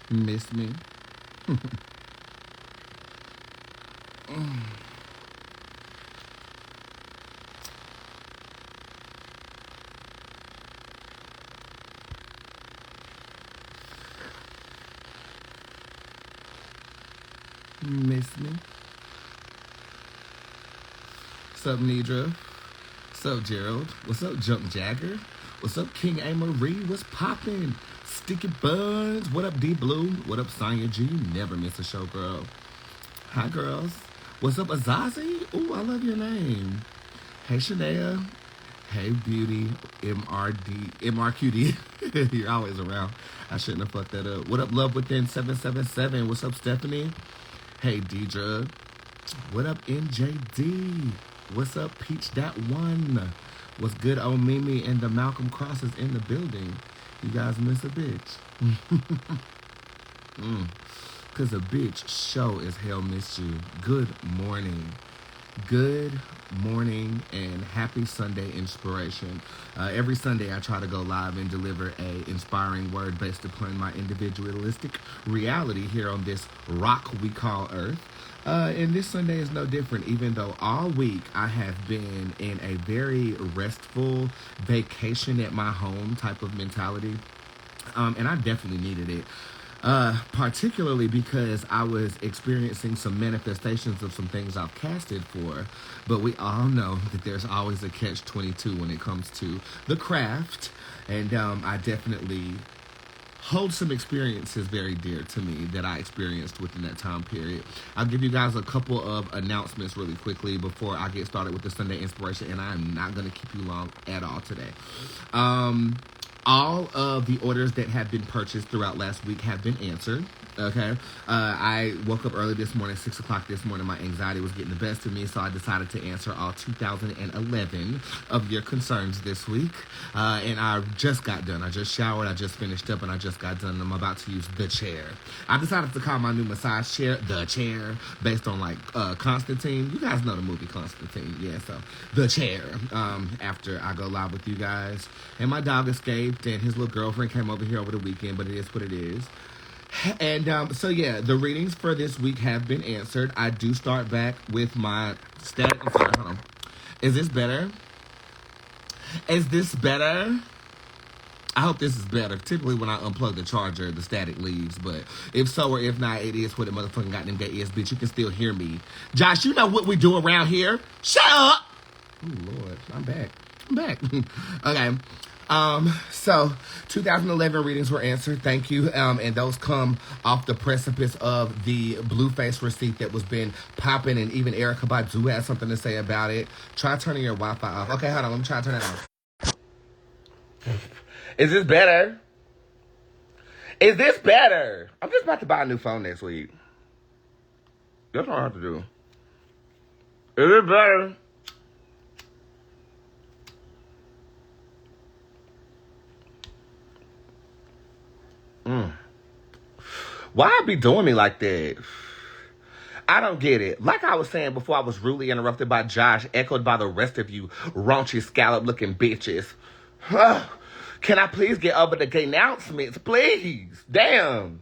Miss me? Miss me? What's up, Nidra? What's up, Gerald? What's up, Jump Jagger? What's up, King A. Marie? What's poppin'? Sticky Buns? What up, D Blue? What up, Sonya G? You never miss a show, girl. Hi, girls. What's up, Azazi? Ooh, I love your name. Hey, Shania. Hey, Beauty. MRQD. You're always around. I shouldn't have fucked that up. What up, Love Within 777? What's up, Stephanie? Hey, Deidre. What up, NJD? What's up, Peach That One? What's good, old Mimi and the Malcolm Crosses in the building? You guys miss a bitch. Cause a bitch show as hell missed you. Good morning. Good morning and happy Sunday inspiration. Every Sunday I try to go live and deliver a inspiring word based upon my individualistic reality here on this rock we call Earth. And this Sunday is no different, even though all week I have been in a very restful vacation at my home type of mentality. And I definitely needed it. Particularly because I was experiencing some manifestations of some things I've casted for. But we all know that there's always a catch 22 when it comes to the craft. And I definitely hold some experiences very dear to me that I experienced within that time period. I'll give you guys a couple of announcements really quickly before I get started with the Sunday inspiration, and I'm not going to keep you long at all today. All of the orders that have been purchased throughout last week have been answered. Okay. I woke up early this morning, 6 o'clock this morning. My anxiety was getting the best of me, so I decided to answer all 2011 of your concerns this week. And I just got done. I just showered, I just finished up, and I just got done. And I'm about to use the chair. I decided to call my new massage chair the chair, based on like Constantine. You guys know the movie Constantine. Yeah, so the chair. After I go live with you guys. And my dog escaped, and his little girlfriend came over here over the weekend, but it is what it is. And so yeah, the readings for this week have been answered. I do start back with my static. I'm sorry, hold on. Is this better? Is this better? I hope this is better. Typically, when I unplug the charger, the static leaves. But if so or if not, it is what it motherfucking goddamn gay is, bitch. You can still hear me. Josh, you know what we do around here. Shut up! Oh, Lord. I'm back. Okay. So 2011 readings were answered. Thank you. And those come off the precipice of the Blueface receipt that was been popping, and even Erica Badu has something to say about it. Try turning your Wi-Fi off. Okay, hold on. Let me try to turn it off. Is this better? Is this better? I'm just about to buy a new phone next week. That's what I have to do. Is it better? Why be doing me like that? I don't get it. Like I was saying before, I was rudely interrupted by Josh, echoed by the rest of you raunchy scallop-looking bitches. Can I please get over the announcements, please? Damn.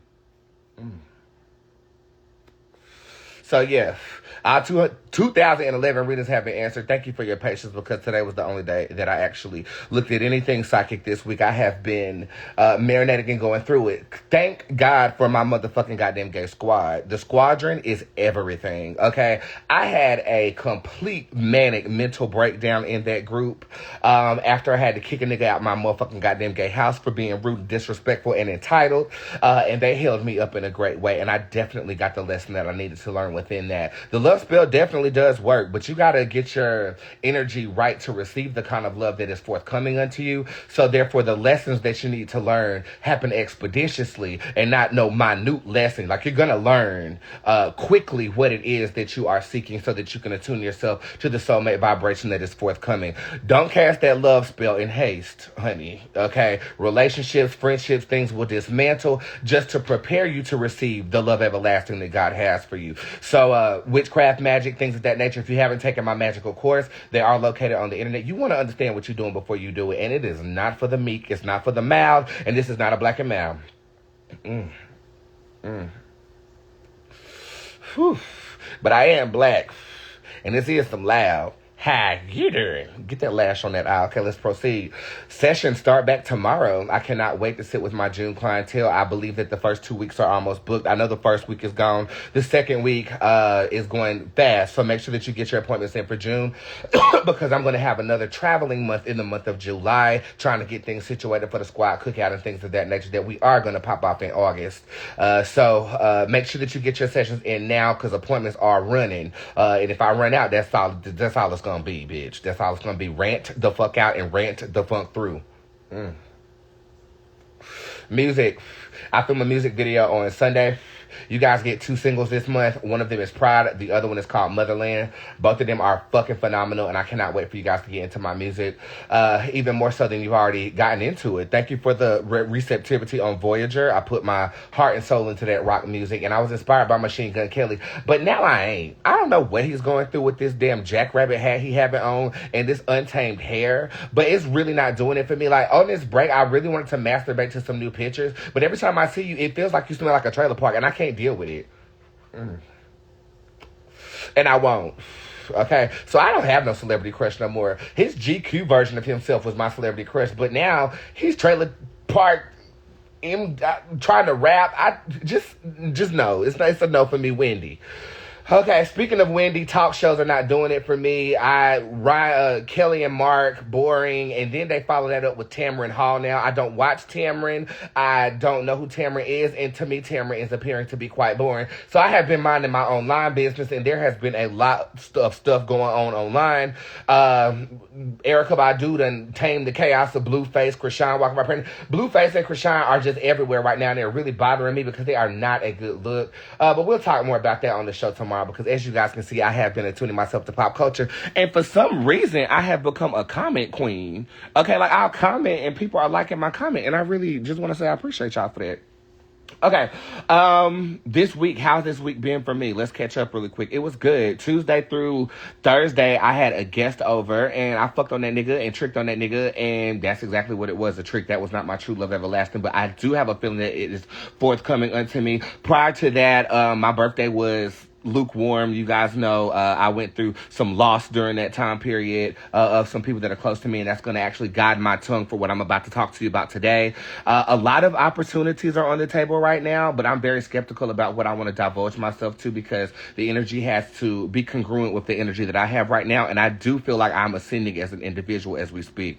So, yeah, our 2011 readings have been answered. Thank you for your patience, because today was the only day that I actually looked at anything psychic this week. I have been marinating and going through it. Thank God for my motherfucking goddamn gay squad. The squadron is everything, okay? I had a complete manic mental breakdown in that group after I had to kick a nigga out my motherfucking goddamn gay house for being rude, disrespectful, and entitled. And they held me up in a great way, and I definitely got the lesson that I needed to learn within that. The love spell definitely does work, but you got to get your energy right to receive the kind of love that is forthcoming unto you. So therefore, the lessons that you need to learn happen expeditiously and not no minute lesson. Like, you're going to learn quickly what it is that you are seeking, so that you can attune yourself to the soulmate vibration that is forthcoming. Don't cast that love spell in haste, honey. Okay? Relationships, friendships, things will dismantle just to prepare you to receive the love everlasting that God has for you. So witchcraft, magic, things of that nature, if you haven't taken my magical course, they are located on the internet. You want to understand what you're doing before you do it. And it is not for the meek. It's not for the mild. And this is not a black and mild. Whew. But I am black. And this is some loud. How you doing? Get that lash on that eye. Okay, let's proceed. Sessions start back tomorrow. I cannot wait to sit with my June clientele. I believe that the first 2 weeks are almost booked. I know the first week is gone. The second week is going fast. So make sure that you get your appointments in for June because I'm going to have another traveling month in the month of July, trying to get things situated for the squad cookout and things of that nature that we are going to pop off in August. So make sure that you get your sessions in now because appointments are running. And if I run out, that's all it's going to be, bitch. That's all it's going to be. Rant the fuck out and rant the funk through. Music. I filmed a music video on Sunday. You guys get 2 singles this month. One of them is Pride. The other one is called Motherland. Both of them are fucking phenomenal, and I cannot wait for you guys to get into my music, even more so than you've already gotten into it. Thank you for the receptivity on Voyager. I put my heart and soul into that rock music, and I was inspired by Machine Gun Kelly, but now I ain't. I don't know what he's going through with this damn jackrabbit hat he having on and this untamed hair, but it's really not doing it for me. Like, on this break, I really wanted to masturbate to some new pictures, but every time I see you, it feels like you smell like a trailer park, and I can't deal with it. And I won't. Okay, so I don't have no celebrity crush no more. His GQ version of himself was my celebrity crush, but now he's trailer park trying to rap. I just no. It's a no for me, Wendy. Okay, speaking of Wendy, talk shows are not doing it for me. Kelly and Mark, boring, and then they follow that up with Tamron Hall now. I don't watch Tamron. I don't know who Tamron is, and to me, Tamron is appearing to be quite boring. So I have been minding my online business, and there has been a lot of stuff going on online. Erykah Badu done tamed the chaos of Blueface, Krishan walking by pregnant. Blueface and Krishan are just everywhere right now, and they're really bothering me because they are not a good look. But we'll talk more about that on the show tomorrow. Because as you guys can see, I have been attuning myself to pop culture, and for some reason I have become a comment queen. Okay, like I'll comment and people are liking my comment, and I really just want to say I appreciate y'all for that. Okay, this week, how's this week been for me? Let's catch up really quick. It was good. Tuesday through Thursday, I had a guest over, and I fucked on that nigga and tricked on that nigga, and that's exactly what it was, a trick. That was not my true love everlasting, but I do have a feeling that it is forthcoming unto me. Prior to that, my birthday was lukewarm. You guys know I went through some loss during that time period of some people that are close to me, and that's going to actually guide my tongue for what I'm about to talk to you about today. A lot of opportunities are on the table right now, but I'm very skeptical about what I want to divulge myself to because the energy has to be congruent with the energy that I have right now, and I do feel like I'm ascending as an individual as we speak.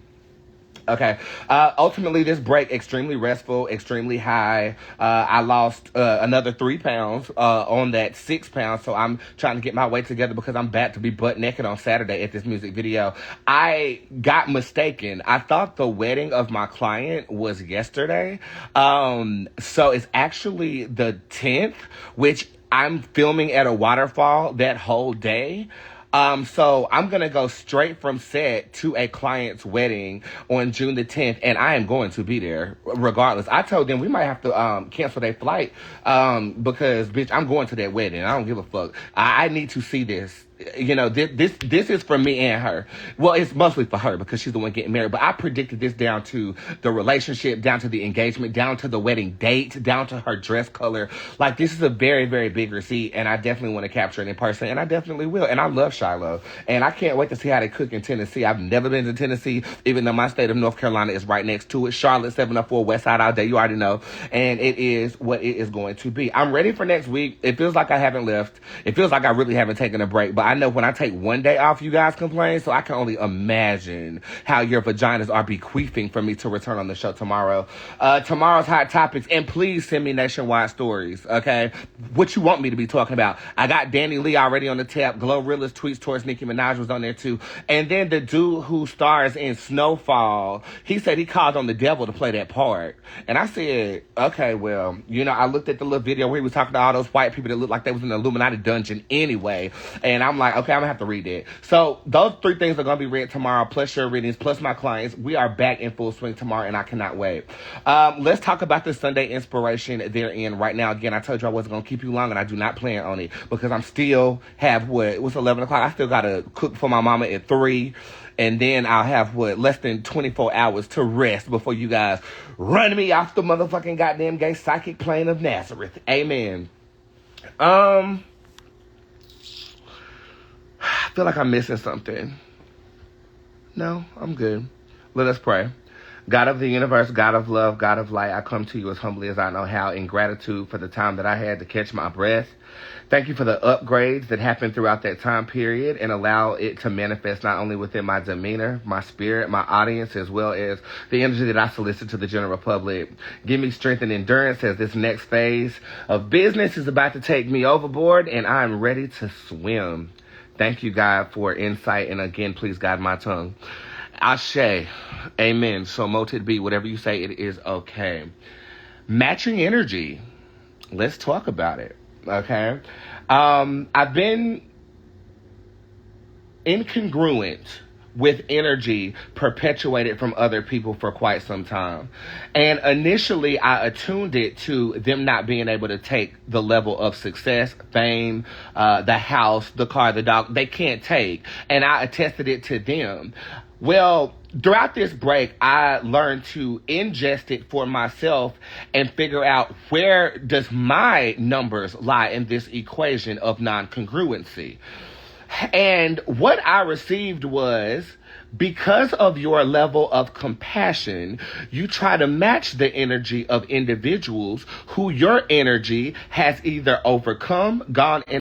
Okay. Ultimately, this break, extremely restful, extremely high. I lost another 3 pounds on that 6 pounds, so I'm trying to get my weight together because I'm back to be butt naked on Saturday at this music video. I got mistaken. I thought the wedding of my client was yesterday. So it's actually the 10th, which I'm filming at a waterfall that whole day. So I'm going to go straight from set to a client's wedding on June the 10th, and I am going to be there regardless. I told them we might have to cancel their flight because, bitch, I'm going to that wedding. I don't give a fuck. I need to see this. You know, this is for me and her. Well, it's mostly for her because she's the one getting married. But I predicted this down to the relationship, down to the engagement, down to the wedding date, down to her dress color. Like, this is a very, very big receipt, and I definitely want to capture it in person, and I definitely will. And I love Shiloh, and I can't wait to see how they cook in Tennessee. I've never been to Tennessee, even though my state of North Carolina is right next to it. Charlotte, 704 West Side all day. You already know. And it is what it is going to be. I'm ready for next week. It feels like I haven't left. It feels like I really haven't taken a break, but I know when I take one day off, you guys complain, so I can only imagine how your vaginas are bequeathing for me to return on the show tomorrow. Tomorrow's hot topics, and please send me nationwide stories, okay? What you want me to be talking about. I got Danny Lee already on the tap. Glorilla's tweets towards Nicki Minaj was on there too. And then the dude who stars in Snowfall, he said he called on the devil to play that part. And I said, okay, well, you know, I looked at the little video where he was talking to all those white people that looked like they was in the Illuminati dungeon anyway. And I'm like, okay, I'm gonna have to read that. So those 3 things are gonna be read tomorrow, plus your readings, plus my clients. We are back in full swing tomorrow, and I cannot wait. Let's talk about the Sunday inspiration they're in right now. Again, I told you I wasn't gonna keep you long, and I do not plan on it because I'm still have it was 11 o'clock. I still gotta cook for my mama at 3. And then I'll have, less than 24 hours to rest before you guys run me off the motherfucking goddamn gay psychic plane of Nazareth. Amen. I feel like I'm missing something. No, I'm good. Let us pray. God of the universe, God of love, God of light, I come to you as humbly as I know how in gratitude for the time that I had to catch my breath. Thank you for the upgrades that happened throughout that time period and allow it to manifest not only within my demeanor, my spirit, my audience, as well as the energy that I solicit to the general public. Give me strength and endurance as this next phase of business is about to take me overboard and I'm ready to swim. Thank you, God, for insight. And again, please guide my tongue. Ashe. Amen. So moted be, whatever you say, it is okay. Matching energy. Let's talk about it. Okay. I've been incongruent with energy perpetuated from other people for quite some time. And initially, I attuned it to them not being able to take the level of success, fame, the house, the car, the dog, they can't take. And I attested it to them. Well, throughout this break, I learned to ingest it for myself and figure out where does my numbers lie in this equation of non-congruency. And what I received was, because of your level of compassion, you try to match the energy of individuals who your energy has either overcome, gone in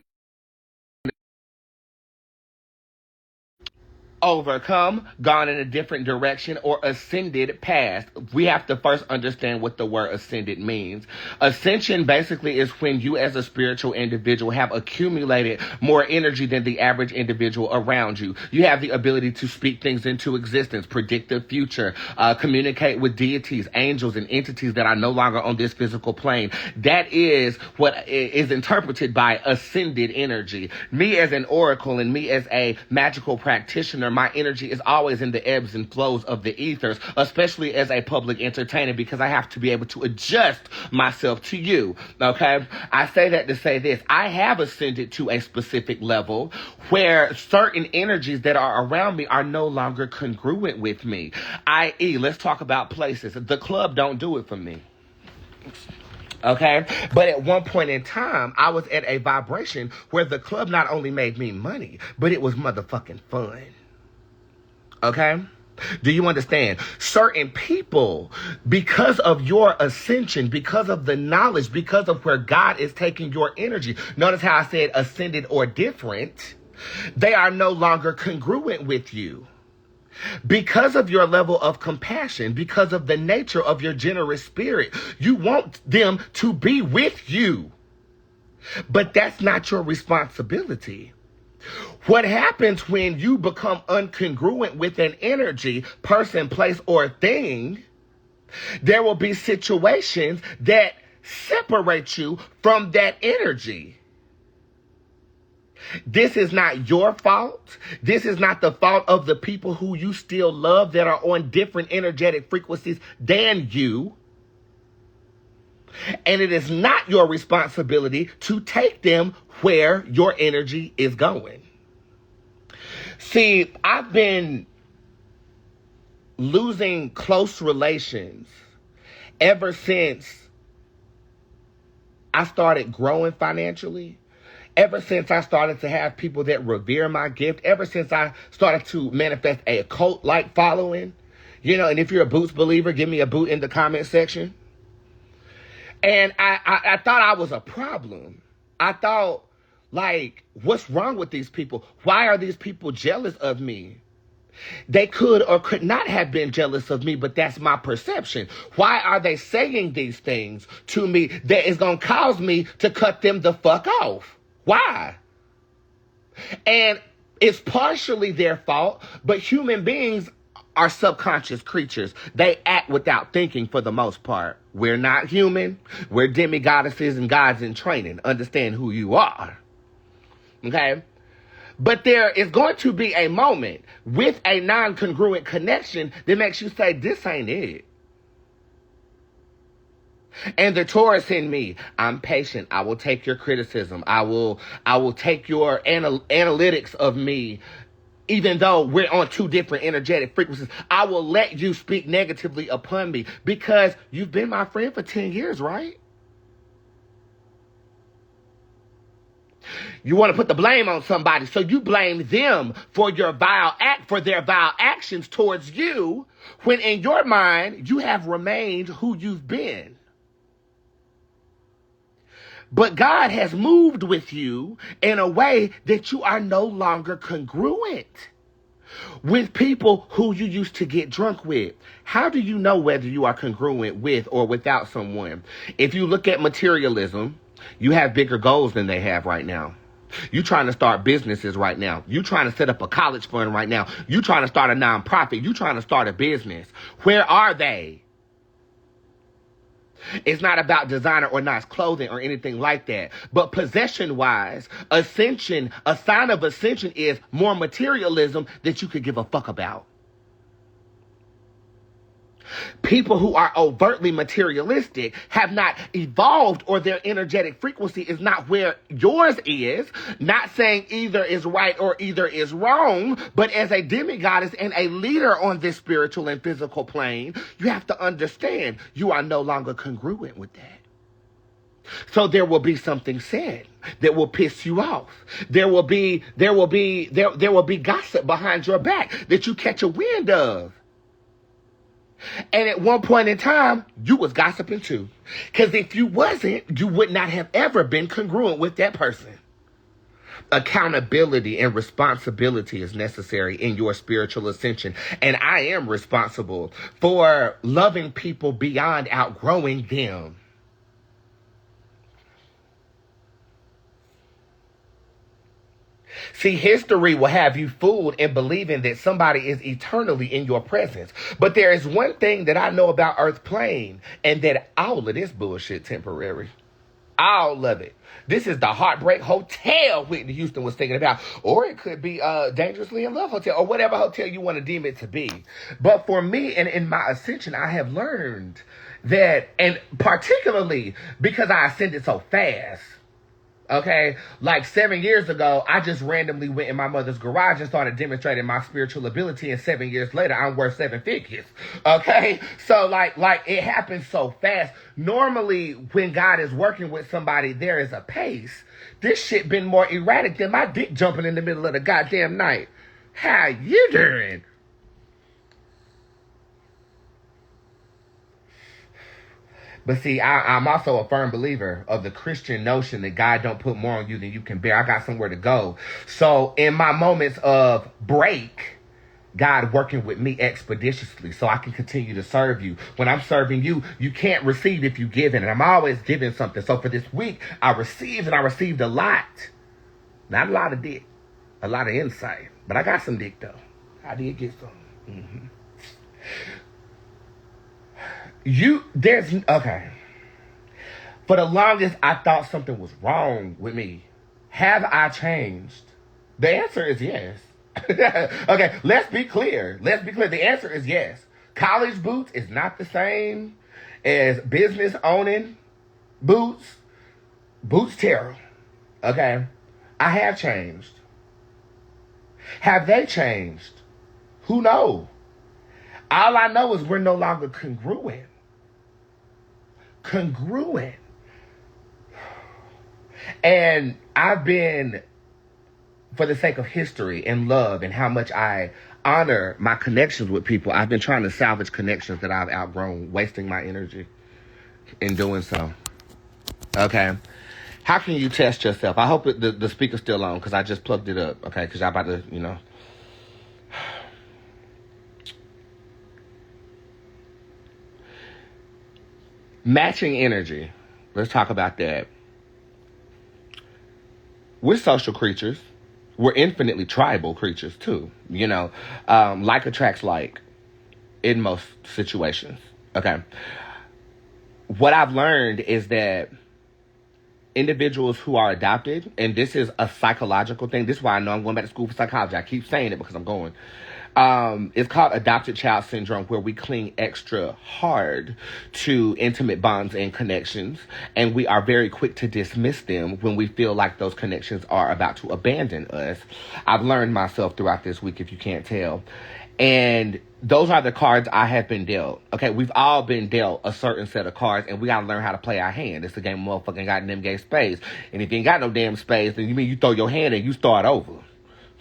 a different direction, or ascended past. We have to first understand what the word ascended means. Ascension basically is when you as a spiritual individual have accumulated more energy than the average individual around you. You have the ability to speak things into existence, predict the future, communicate with deities, angels, and entities that are no longer on this physical plane. That is what is interpreted by ascended energy. Me as an oracle and me as a magical practitioner, my energy is always in the ebbs and flows of the ethers, especially as a public entertainer, because I have to be able to adjust myself to you, okay? I say that to say this. I have ascended to a specific level where certain energies that are around me are no longer congruent with me, i.e., let's talk about places. The club don't do it for me. Okay? But at one point in time, I was at a vibration where the club not only made me money, but it was motherfucking fun. Okay? Do you understand? Certain people, because of your ascension, because of the knowledge, because of where God is taking your energy, notice how I said ascended or different, they are no longer congruent with you. Because of your level of compassion, because of the nature of your generous spirit, you want them to be with you. But that's not your responsibility. What happens when you become incongruent with an energy, person, place, or thing, there will be situations that separate you from that energy. This is not your fault. This is not the fault of the people who you still love that are on different energetic frequencies than you. And it is not your responsibility to take them where your energy is going. See, I've been losing close relations ever since I started growing financially. Ever since I started to have people that revere my gift, ever since I started to manifest a cult-like following, and if you're a Bootz believer, give me a boot in the comment section. And I thought I was a problem. I thought, what's wrong with these people? Why are these people jealous of me? They could or could not have been jealous of me, but that's my perception. Why are they saying these things to me that is going to cause me to cut them the fuck off? Why? And it's partially their fault, but human beings are subconscious creatures. They act without thinking for the most part. We're not human. We're demigoddesses and gods in training. Understand who you are. Okay? But there is going to be a moment with a non-congruent connection that makes you say, this ain't it. And the Taurus in me, I'm patient. I will take your criticism. I will take your analytics of me Even though we're on two different energetic frequencies, I will let you speak negatively upon me because you've been my friend for 10 years, right? You want to put the blame on somebody, so you blame them for their vile actions towards you, when in your mind you have remained who you've been. But God has moved with you in a way that you are no longer congruent with people who you used to get drunk with. How do you know whether you are congruent with or without someone? If you look at materialism, you have bigger goals than they have right now. You trying to start businesses right now. You trying to set up a college fund right now. You trying to start a nonprofit. You trying to start a business. Where are they? It's not about designer or nice clothing or anything like that. But possession-wise, ascension, a sign of ascension is more materialism that you could give a fuck about. People who are overtly materialistic have not evolved, or their energetic frequency is not where yours is. Not saying either is right or either is wrong, but as a demigoddess and a leader on this spiritual and physical plane, you have to understand you are no longer congruent with that. So there will be something said that will piss you off. There will be gossip behind your back that you catch a wind of. And at one point in time, you was gossiping too. Because if you wasn't, you would not have ever been congruent with that person. Accountability and responsibility is necessary in your spiritual ascension. And I am responsible for loving people beyond outgrowing them. See, history will have you fooled in believing that somebody is eternally in your presence. But there is one thing that I know about Earth Plane, and that all of this bullshit temporary. All of it. This is the Heartbreak Hotel Whitney Houston was thinking about. Or it could be Dangerously in Love Hotel, or whatever hotel you want to deem it to be. But for me, and in my ascension, I have learned that, and particularly because I ascended so fast, okay, like 7 years ago, I just randomly went in my mother's garage and started demonstrating my spiritual ability, and 7 years later, I'm worth 7 figures, okay? So, like it happens so fast. Normally, when God is working with somebody, there is a pace. This shit been more erratic than my dick jumping in the middle of the goddamn night. How you doing? But see, I'm also a firm believer of the Christian notion that God don't put more on you than you can bear. I got somewhere to go. So in my moments of break, God working with me expeditiously so I can continue to serve you. When I'm serving you, you can't receive if you give, and I'm always giving something. So for this week, I received a lot. Not a lot of dick, a lot of insight. But I got some dick, though. I did get some. Mm-hmm. Okay. For the longest, I thought something was wrong with me. Have I changed? The answer is yes. Okay, let's be clear. The answer is yes. College Bootz is not the same as business owning Bootz. Bootz Terror. Okay? I have changed. Have they changed? Who knows? All I know is we're no longer congruent. And I've been, for the sake of history and love and how much I honor my connections with people, I've been trying to salvage connections that I've outgrown, wasting my energy in doing so. Okay? How can you test yourself? I hope the speaker's still on, because I just plugged it up, okay? Because I'm about to, Matching energy. Let's talk about that. We're social creatures. We're infinitely tribal creatures, too. Like attracts like in most situations. Okay. What I've learned is that individuals who are adopted, and this is a psychological thing. This is why I know I'm going back to school for psychology. I keep saying it because I'm going. It's called adopted child syndrome, where we cling extra hard to intimate bonds and connections, and we are very quick to dismiss them when we feel like those connections are about to abandon us. I've learned myself throughout this week, if you can't tell. And those are the cards I have been dealt. Okay, we've all been dealt a certain set of cards, and we gotta learn how to play our hand. It's the game of motherfucking goddamn game space. And if you ain't got no damn space, then you mean you throw your hand and you start over.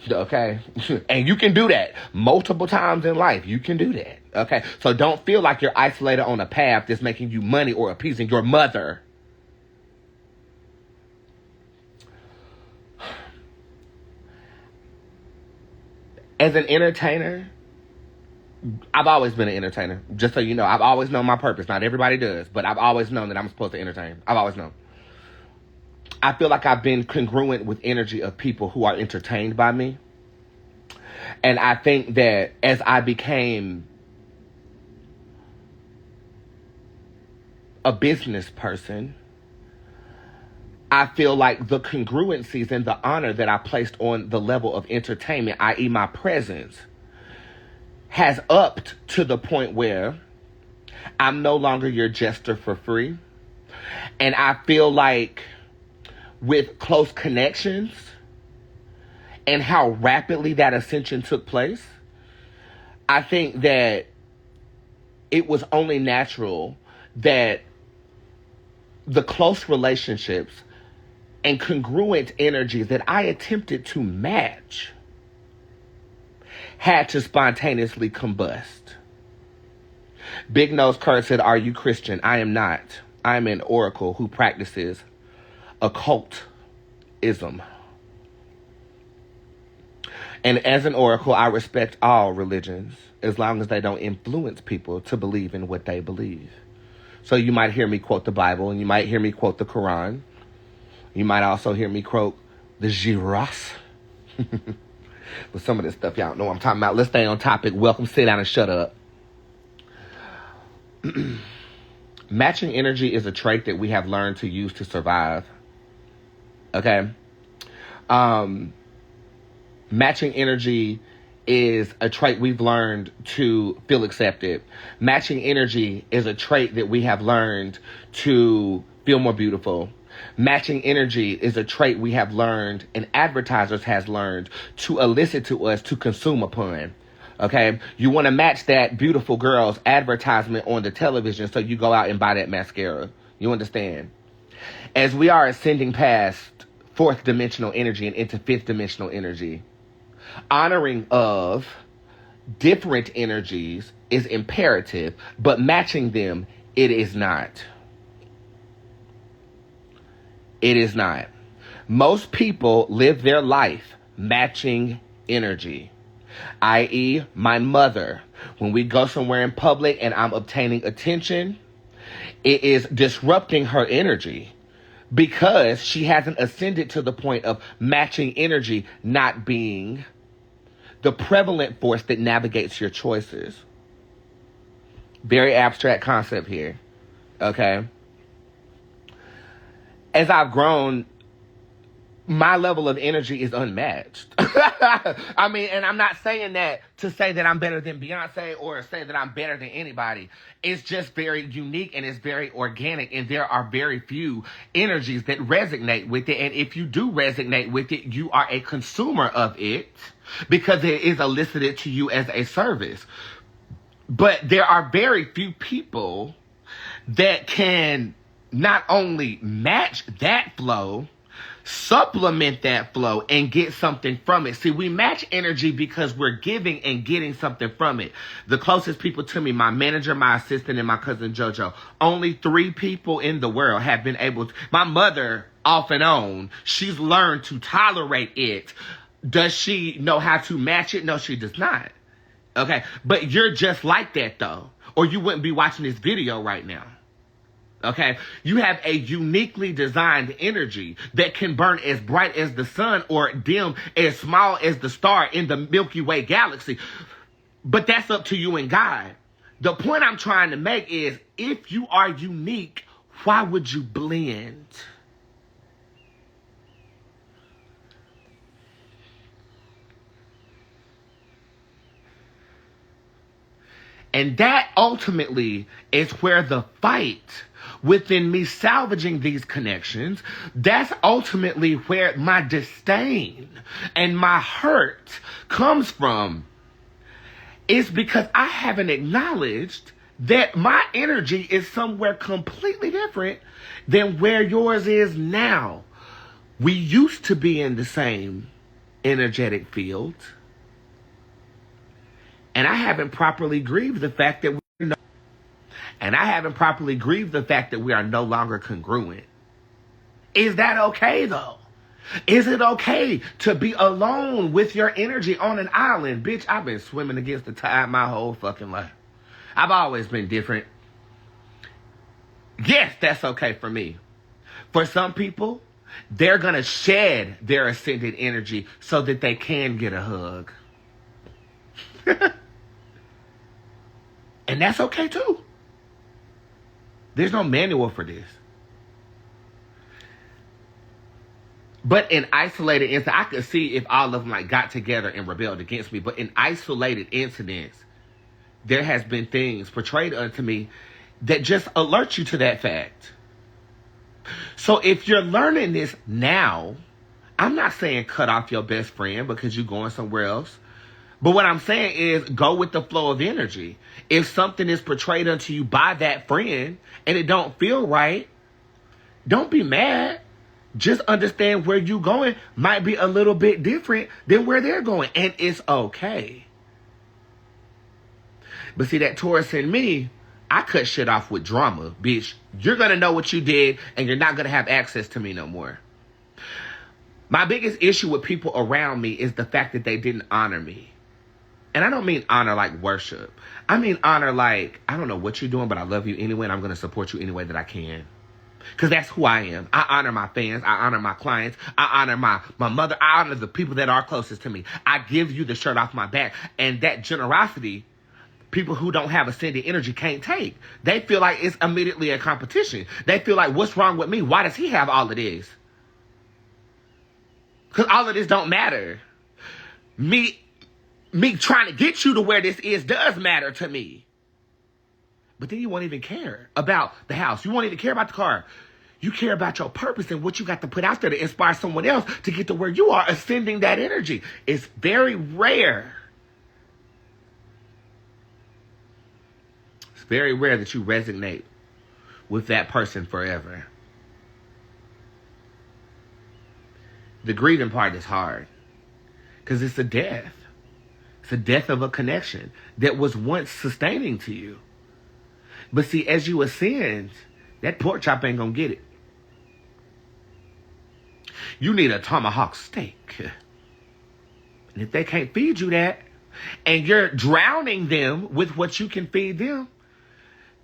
Okay? And you can do that multiple times in life. You can do that. Okay? So don't feel like you're isolated on a path that's making you money or appeasing your mother. As an entertainer, I've always been an entertainer. Just so you know, I've always known my purpose. Not everybody does, but I've always known that I'm supposed to entertain. I've always known. I feel like I've been congruent with energy of people who are entertained by me. And I think that as I became a business person, I feel like the congruencies and the honor that I placed on the level of entertainment, i.e. my presence, has upped to the point where I'm no longer your jester for free. And I feel like with close connections and how rapidly that ascension took place, I think that it was only natural that the close relationships and congruent energies that I attempted to match had to spontaneously combust. Big Nose Kurt said, "Are you Christian?" I am not. I am an oracle who practices occultism. And as an oracle, I respect all religions as long as they don't influence people to believe in what they believe. So you might hear me quote the Bible, and you might hear me quote the Quran. You might also hear me quote the Giras. But some of this stuff y'all don't know what I'm talking about. Let's stay on topic. Welcome, sit down, and shut up. Matching energy is a trait that we have learned to use to survive. Okay? Matching energy is a trait we've learned to feel accepted. Matching energy is a trait that we have learned to feel more beautiful. Matching energy is a trait we have learned and advertisers has learned to elicit to us to consume upon. Okay? You want to match that beautiful girl's advertisement on the television, so you go out and buy that mascara. You understand? As we are ascending past fourth dimensional energy and into fifth dimensional energy, honoring of different energies is imperative, but matching them, it is not. It is not. Most people live their life matching energy, i.e. my mother. When we go somewhere in public and I'm obtaining attention, it is disrupting her energy because she hasn't ascended to the point of matching energy not being the prevalent force that navigates your choices. Very abstract concept here. Okay? As I've grown, my level of energy is unmatched. I mean, and I'm not saying that to say that I'm better than Beyonce or say that I'm better than anybody. It's just very unique and it's very organic, and there are very few energies that resonate with it. And if you do resonate with it, you are a consumer of it because it is elicited to you as a service. But there are very few people that can not only match that flow, supplement that flow, and get something from it. See, we match energy because we're giving and getting something from it. The closest people to me, my manager, my assistant, and my cousin JoJo. Only 3 people in the world have been able to. My mother, off and on, she's learned to tolerate it. Does she know how to match it? No, she does not. Okay, but you're just like that, though, or you wouldn't be watching this video right now. Okay, you have a uniquely designed energy that can burn as bright as the sun or dim as small as the star in the Milky Way galaxy. But that's up to you and God. The point I'm trying to make is, if you are unique, why would you blend? And that ultimately is where the fight within me salvaging these connections, that's ultimately where my disdain and my hurt comes from. It's because I haven't acknowledged that my energy is somewhere completely different than where yours is now. We used to be in the same energetic field, and I haven't properly grieved the fact that we are no longer congruent. Is that okay though? Is it okay to be alone with your energy on an island? Bitch, I've been swimming against the tide my whole fucking life. I've always been different. Yes, that's okay for me. For some people, they're going to shed their ascended energy so that they can get a hug. And that's okay too. There's no manual for this. But in isolated incidents, I could see if all of them like got together and rebelled against me. But in isolated incidents, there has been things portrayed unto me that just alert you to that fact. So if you're learning this now, I'm not saying cut off your best friend because you're going somewhere else. But what I'm saying is go with the flow of energy. If something is portrayed unto you by that friend and it don't feel right, don't be mad. Just understand where you going might be a little bit different than where they're going. And it's okay. But see, that Taurus in me, I cut shit off with drama. Bitch, you're going to know what you did and you're not going to have access to me no more. My biggest issue with people around me is the fact that they didn't honor me. And I don't mean honor like worship. I mean honor like, I don't know what you're doing, but I love you anyway and I'm going to support you any way that I can. Because that's who I am. I honor my fans. I honor my clients. I honor my mother. I honor the people that are closest to me. I give you the shirt off my back. And that generosity, people who don't have ascended energy can't take. They feel like it's immediately a competition. They feel like, what's wrong with me? Why does he have all of this? Because all of this don't matter. Me trying to get you to where this is does matter to me. But then you won't even care about the house. You won't even care about the car. You care about your purpose and what you got to put out there to inspire someone else to get to where you are, ascending that energy. It's very rare. It's very rare that you resonate with that person forever. The grieving part is hard because it's a death. It's a death of a connection that was once sustaining to you. But see, as you ascend, that pork chop ain't gonna get it. You need a tomahawk steak. And if they can't feed you that, and you're drowning them with what you can feed them,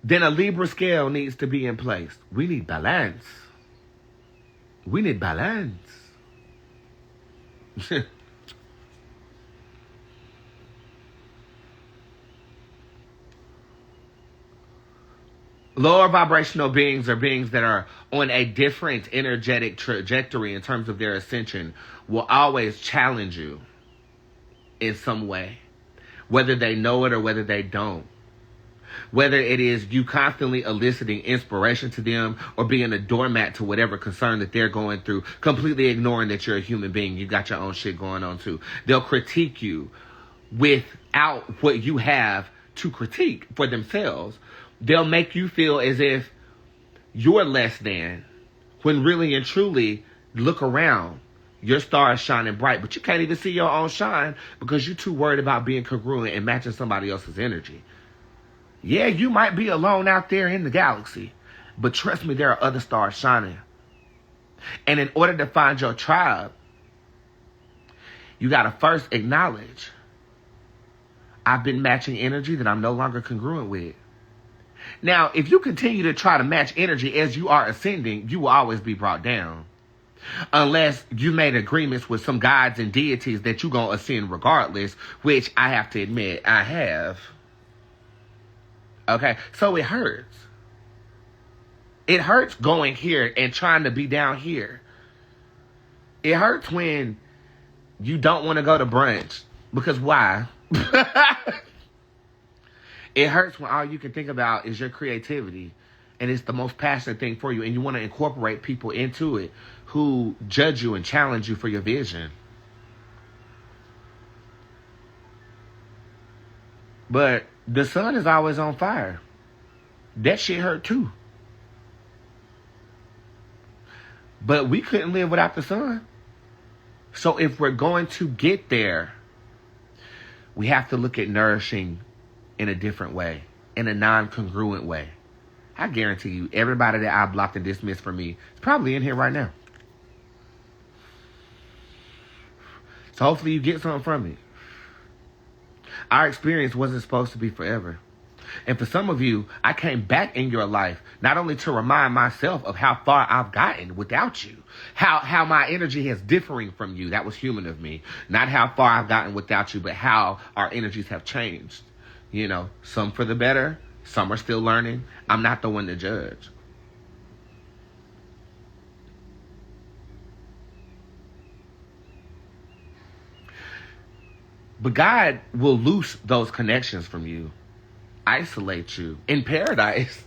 then a Libra scale needs to be in place. We need balance. We need balance. Lower vibrational beings are beings that are on a different energetic trajectory in terms of their ascension will always challenge you in some way, whether they know it or whether they don't. Whether it is you constantly eliciting inspiration to them or being a doormat to whatever concern that they're going through, completely ignoring that you're a human being. You got your own shit going on too. They'll critique you without what you have to critique for themselves. They'll make you feel as if you're less than, when really and truly, look around. Your star is shining bright, but you can't even see your own shine because you're too worried about being congruent and matching somebody else's energy. Yeah, you might be alone out there in the galaxy, but trust me, there are other stars shining. And in order to find your tribe, you got to first acknowledge, I've been matching energy that I'm no longer congruent with. Now, if you continue to try to match energy as you are ascending, you will always be brought down. Unless you made agreements with some gods and deities that you're going to ascend regardless, which I have to admit, I have. Okay, so it hurts. It hurts going here and trying to be down here. It hurts when you don't want to go to brunch. Because why? It hurts when all you can think about is your creativity and it's the most passionate thing for you and you want to incorporate people into it who judge you and challenge you for your vision. But the sun is always on fire. That shit hurt too. But we couldn't live without the sun. So if we're going to get there, we have to look at nourishing in a different way, in a non-congruent way. I guarantee you, everybody that I blocked and dismissed from me is probably in here right now. So hopefully you get something from it. Our experience wasn't supposed to be forever. And for some of you, I came back in your life, not only to remind myself of how far I've gotten without you, how my energy is differing from you. That was human of me. Not how far I've gotten without you, but how our energies have changed. You know, some for the better, some are still learning. I'm not the one to judge. But God will loose those connections from you, isolate you in paradise,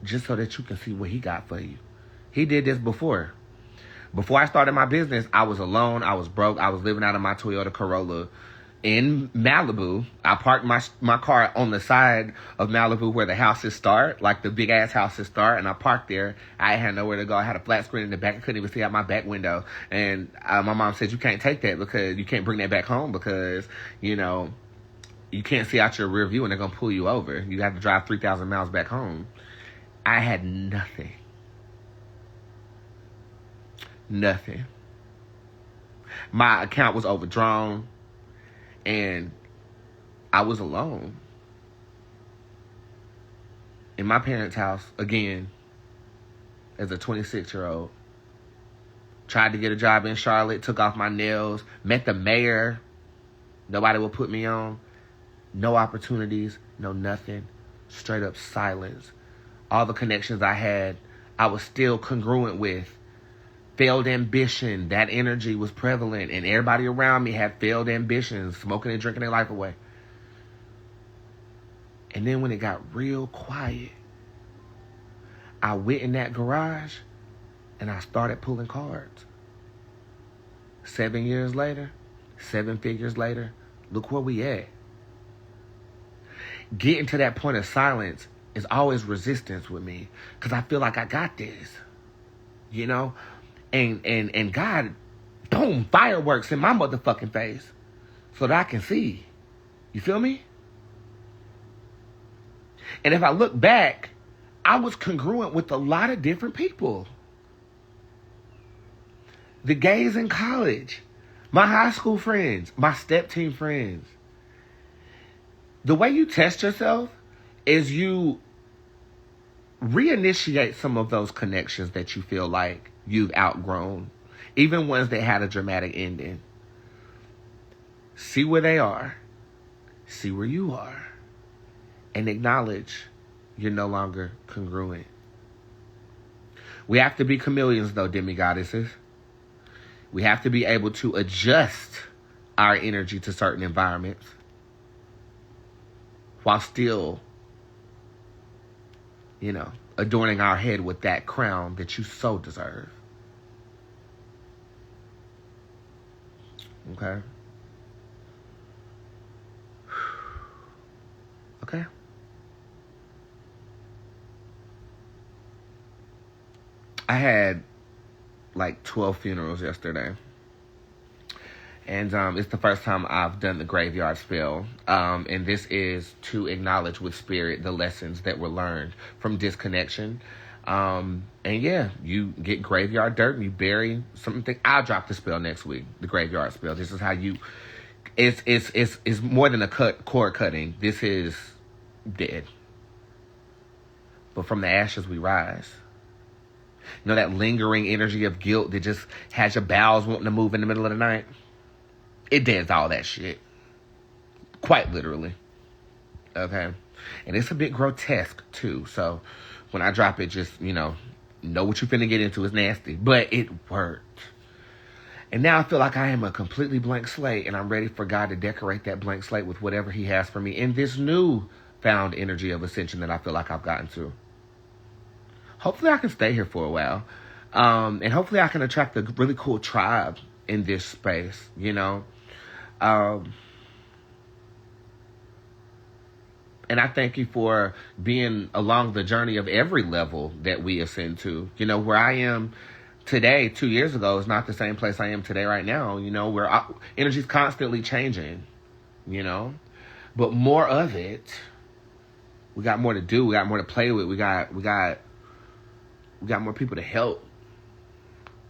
just so that you can see what he got for you. He did this before. Before I started my business, I was alone. I was broke. I was living out of my Toyota Corolla in Malibu. I parked my car on the side of Malibu where the houses start, like the big ass houses start, and I parked there. I had nowhere to go. I had a flat screen in the back. I couldn't even see out my back window. And my mom said, you can't take that because you can't bring that back home because, you know, you can't see out your rear view and they're going to pull you over. You have to drive 3,000 miles back home. I had nothing. Nothing. My account was overdrawn. And I was alone in my parents' house, again, as a 26-year-old. Tried to get a job in Charlotte, took off my nails, met the mayor. Nobody would put me on. No opportunities, no nothing. Straight up silence. All the connections I had, I was still congruent with. Failed ambition, that energy was prevalent, and everybody around me had failed ambitions, smoking and drinking their life away. And then when it got real quiet, I went in that garage and I started pulling cards. 7 years later, 7 figures later, look where we at. Getting to that point of silence is always resistance with me because I feel like I got this, you know? And God, boom, fireworks in my motherfucking face so that I can see. You feel me? And if I look back, I was congruent with a lot of different people. The gays in college, my high school friends, my step team friends. The way you test yourself is you reinitiate some of those connections that you feel like you've outgrown, even ones that had a dramatic ending. See where they are, see where you are, and acknowledge you're no longer congruent. We have to be chameleons, though, demigoddesses. We have to be able to adjust our energy to certain environments while still, you know, adorning our head with that crown that you so deserve. Okay? Okay? I had like 12 funerals yesterday. And it's the first time I've done the graveyard spell. And this is to acknowledge with spirit the lessons that were learned from disconnection. And yeah, you get graveyard dirt and you bury something. I'll drop the spell next week, the graveyard spell. This is how you... It's more than a cord cutting. This is dead. But from the ashes we rise. You know that lingering energy of guilt that just has your bowels wanting to move in the middle of the night? It deads all that shit. Quite literally. Okay? And it's a bit grotesque, too. So, when I drop it, just, know what you're finna get into. It's nasty. But it worked. And now I feel like I am a completely blank slate, and I'm ready for God to decorate that blank slate with whatever he has for me in this new found energy of ascension that I feel like I've gotten to. Hopefully I can stay here for a while. And hopefully I can attract a really cool tribe in this space, you know. And I thank you for being along the journey of every level that we ascend to. You know, where I am today, 2 years ago, is not the same place I am today right now. You know, where energy's constantly changing, you know. But more of it. We got more to do. We got more to play with. We got more people to help.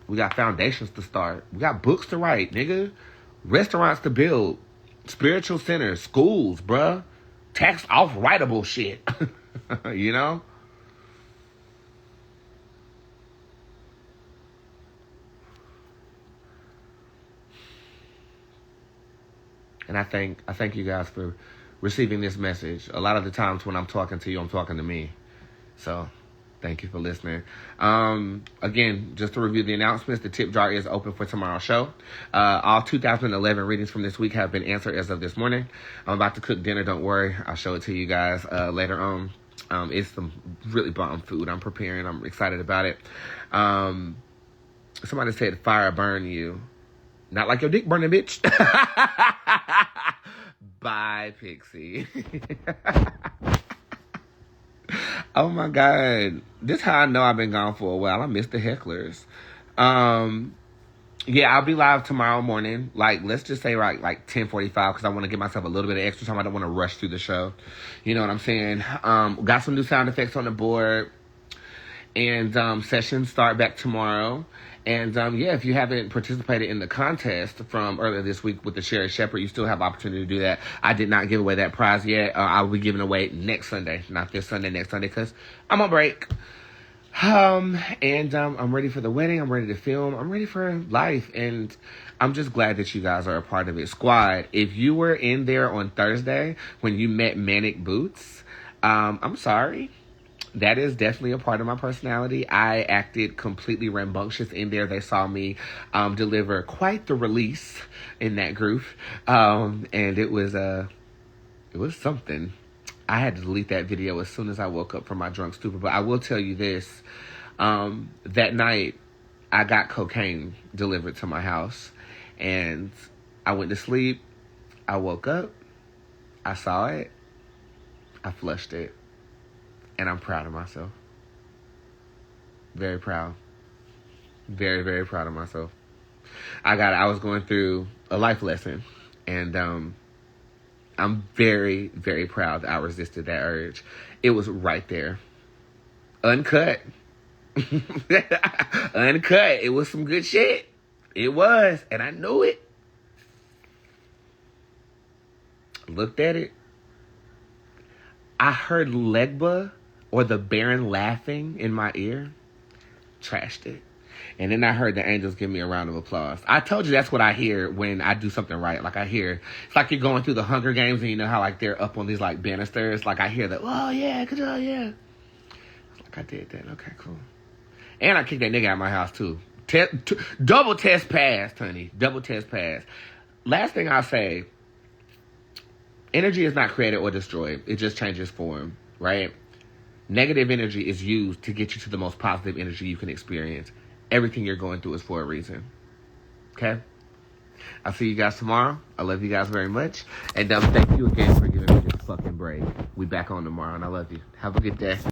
We got foundations to start. We got books to write, nigga. Restaurants to build. Spiritual centers. Schools, bruh. Tax off writable shit. You know? And I thank you guys for receiving this message. A lot of the times when I'm talking to you, I'm talking to me. So thank you for listening. Again, just to review the announcements, the tip jar is open for tomorrow's show. All 2011 readings from this week have been answered as of this morning. I'm about to cook dinner. Don't worry. I'll show it to you guys later on. It's some really bomb food I'm preparing. I'm excited about it. Somebody said fire burn you. Not like your dick burning, bitch. Bye, Pixie. Oh my God. This is how I know I've been gone for a while. I miss the hecklers. Yeah, I'll be live tomorrow morning. Like, let's just say like 10:45, because I want to give myself a little bit of extra time. I don't want to rush through the show. You know what I'm saying? Got some new sound effects on the board. And sessions start back tomorrow. And yeah, if you haven't participated in the contest from earlier this week with the Sherry Shepherd, you still have opportunity to do that. I did not give away that prize yet. I will be giving away next Sunday, not this Sunday, next Sunday, because I'm on break. I'm ready for the wedding. I'm ready to film. I'm ready for life. And I'm just glad that you guys are a part of it. Squad, if you were in there on Thursday when you met Manic Bootz, I'm sorry. That is definitely a part of my personality. I acted completely rambunctious in there. They saw me deliver quite the release in that group. And it was something. I had to delete that video as soon as I woke up from my drunk stupor. But I will tell you this. That night, I got cocaine delivered to my house. And I went to sleep. I woke up. I saw it. I flushed it. And I'm proud of myself. Very proud. Very, very proud of myself. I was going through a life lesson. And I'm very, very proud that I resisted that urge. It was right there. Uncut. Uncut. It was some good shit. It was. And I knew it. Looked at it. I heard Legba or the Baron laughing in my ear. Trashed it. And then I heard the angels give me a round of applause. I told you that's what I hear when I do something right. Like I hear, it's like you're going through the Hunger Games and you know how like they're up on these like banisters. Like I hear that, oh yeah, good job, yeah. Like I did that. Okay, cool. And I kicked that nigga out of my house too. Double test pass, honey. Double test pass. Last thing I'll say, energy is not created or destroyed. It just changes form, right? Negative energy is used to get you to the most positive energy you can experience. Everything you're going through is for a reason. Okay? I'll see you guys tomorrow. I love you guys very much. And thank you again for giving me this fucking break. We back on tomorrow, and I love you. Have a good day.